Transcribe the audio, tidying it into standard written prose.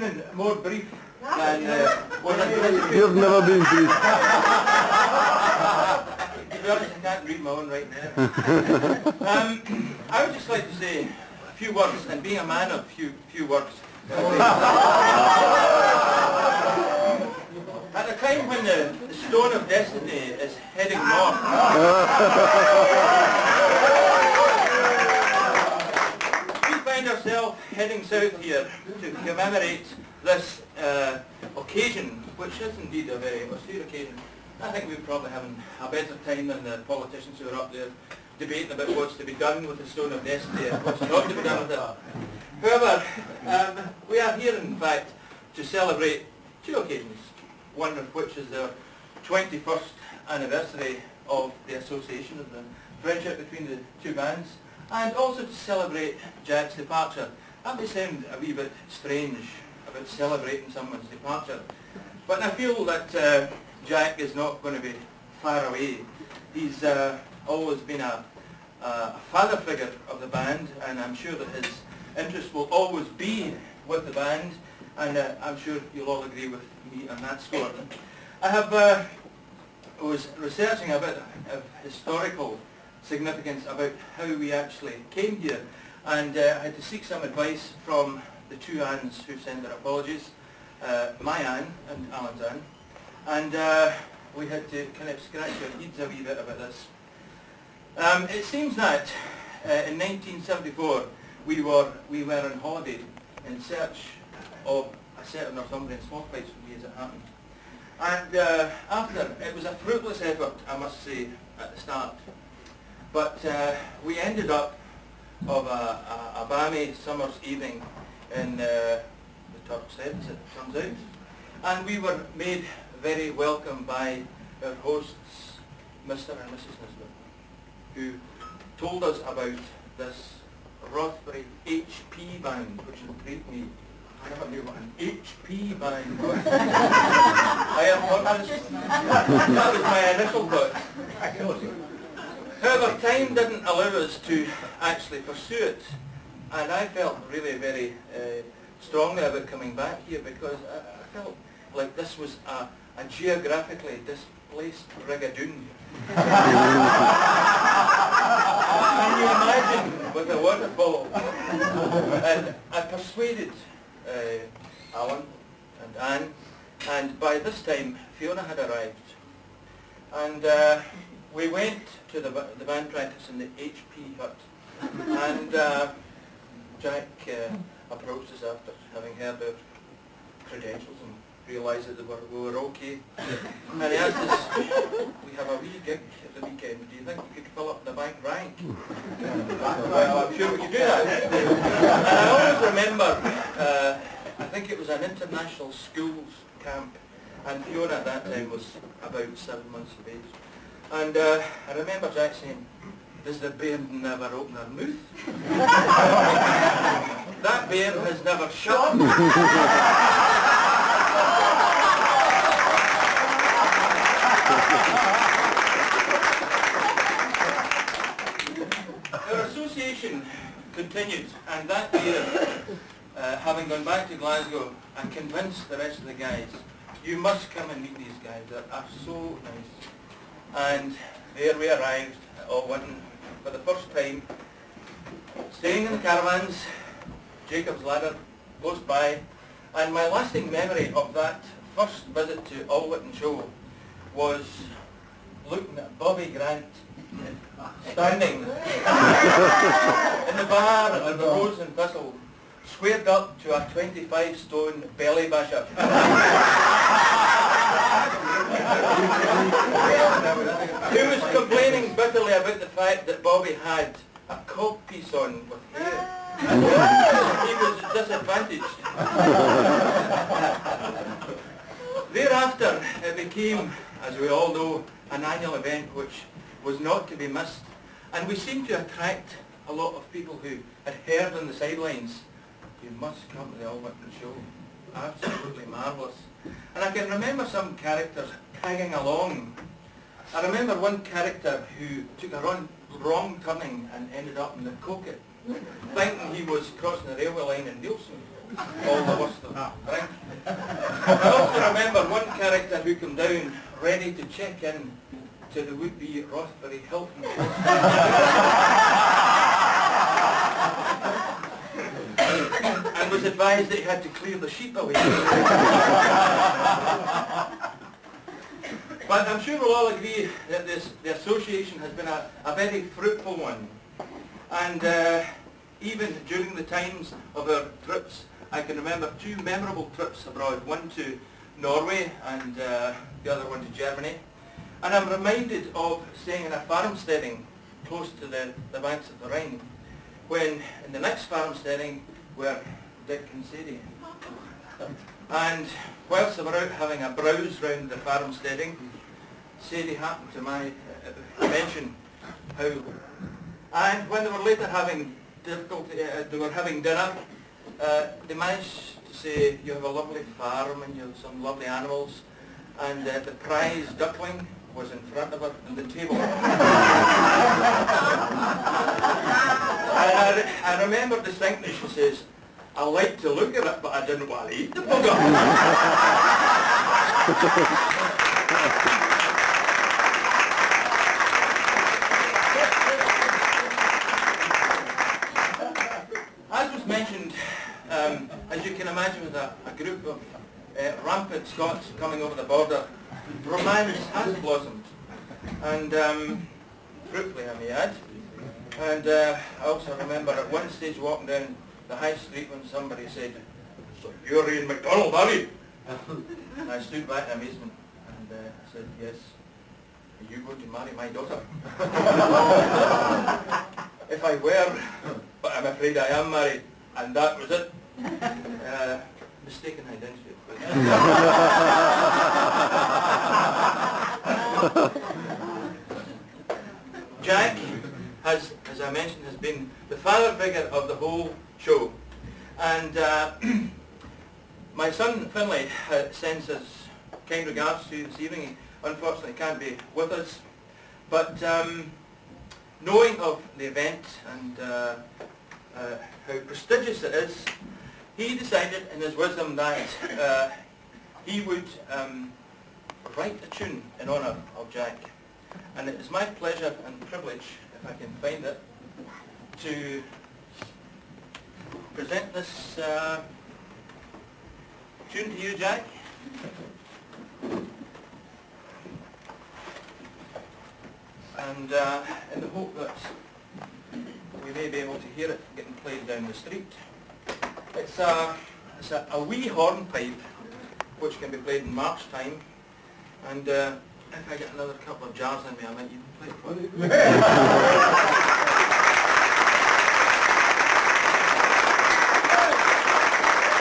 even more brief than was anticipated. You've never been brief. To be honest, I can't read my own right now. I would just like to say a few words, and being a man of few words. At a time when the stone of destiny is heading north, we find ourselves heading south here to commemorate this occasion, which is indeed a very austere occasion. I think we're probably having a better time than the politicians who are up there debating about what's to be done with the stone of destiny and what's not to be done with it. However, we are here in fact to celebrate two occasions, one of which is the 21st anniversary of the association of the friendship between the two bands, and also to celebrate Jack's departure. That may sound a wee bit strange about celebrating someone's departure, but I feel that Jack is not going to be far away. He's always been a father figure of the band, and I'm sure that his interest will always be with the band, and I'm sure you'll all agree with me on that score. I was researching a bit of historical significance about how we actually came here, and I had to seek some advice from the two Anns who sent their apologies, my Ann and Alan's Ann, and we had to kind of scratch our heads a wee bit about this. It seems that in 1974 we were on holiday in search of a set of Northumbrian small pipes for me, as it happened. And it was a fruitless effort, I must say, at the start. But we ended up of a balmy summer's evening in the Turk's Head, as it turns out. And we were made very welcome by our hosts, Mr. and Mrs. Nisbet, who told us about this Rothbury HP band, which intrigued me. I never knew what an HP band was. I have thought that was my initial thought. However, time didn't allow us to actually pursue it, and I felt really very strongly about coming back here because I felt like this was a geographically displaced Brigadoon. Can you imagine with a waterfall? And I persuaded Alan and Anne, and by this time Fiona had arrived, and we went to the band practice in the HP hut, and Jack approached us after having heard our credentials and realised that we were okay, and he asked us, we have a wee gig at the weekend, do you think we could fill up the bank rank? Well, I'm sure we could do that. And I always remember, I think it was an international schools camp, and Fiona at that time was about 7 months of age. And I remember Jack saying, does the bear never open her mouth? That bear has never shut. Our association continued, and that year, having gone back to Glasgow, I convinced the rest of the guys, you must come and meet these guys, they are so nice. And there we arrived at Allwinton for the first time, staying in the caravans, Jacob's Ladder, close by, and my lasting memory of that first visit to Allwinton show was looking at Bobby Grant standing in the bar at the Rose and Thistle, squared up to a 25-stone belly basher. Who was complaining bitterly about the fact that Bobby had a cob piece on with hair. He was disadvantaged. Thereafter, it became, as we all know, an annual event which was not to be missed. And we seemed to attract a lot of people who had heard on the sidelines, you must come to the Allwinton show. Absolutely marvellous. And I can remember some characters tagging along. I remember one character who took a wrong turning and ended up in the Coquet, thinking he was crossing the railway line in Neilston. All the worst of I also remember one character who came down ready to check in to the would-be Rothbury Hilton. And was advised that he had to clear the sheep away. But I'm sure we'll all agree that the association has been a very fruitful one. And even during the times of our trips, I can remember 2 memorable trips abroad, one to Norway and the other one to Germany. And I'm reminded of staying in a farmsteading close to the banks of the Rhine, when in the next farmsteading were Dick and Sadie. And whilst they were out having a browse round the farmsteading, Sadie happened to mention how, and when they were later having difficulty, they were having dinner, they managed to say, you have a lovely farm and you have some lovely animals, and the prize duckling was in front of her on the table. And I remember distinctly she says, I like to look at it, but I didn't want to eat the bugger. As was mentioned, as you can imagine, with a group of rampant Scots coming over the border, romance has blossomed, and fruitfully I may add. And I also remember at one stage walking down the high street when somebody said, "So you're Iain MacDonald, are you?" And I stood back in amazement and I said, "Yes. Are you going to marry my daughter?" If I were, but I'm afraid I am married, and that was it. Mistaken identity. Jack has, as I mentioned, has been the father figure of the whole show. And my son Finlay sends his kind regards to you this evening. He unfortunately can't be with us. But knowing of the event and how prestigious it is, he decided in his wisdom that he would write a tune in honour of Jack. And it is my pleasure and privilege, if I can find it, to present this tune to you, Jack. And in the hope that we may be able to hear it getting played down the street. It's a wee hornpipe which can be played in March time, and if I get another couple of jars in me, I might even play it for you.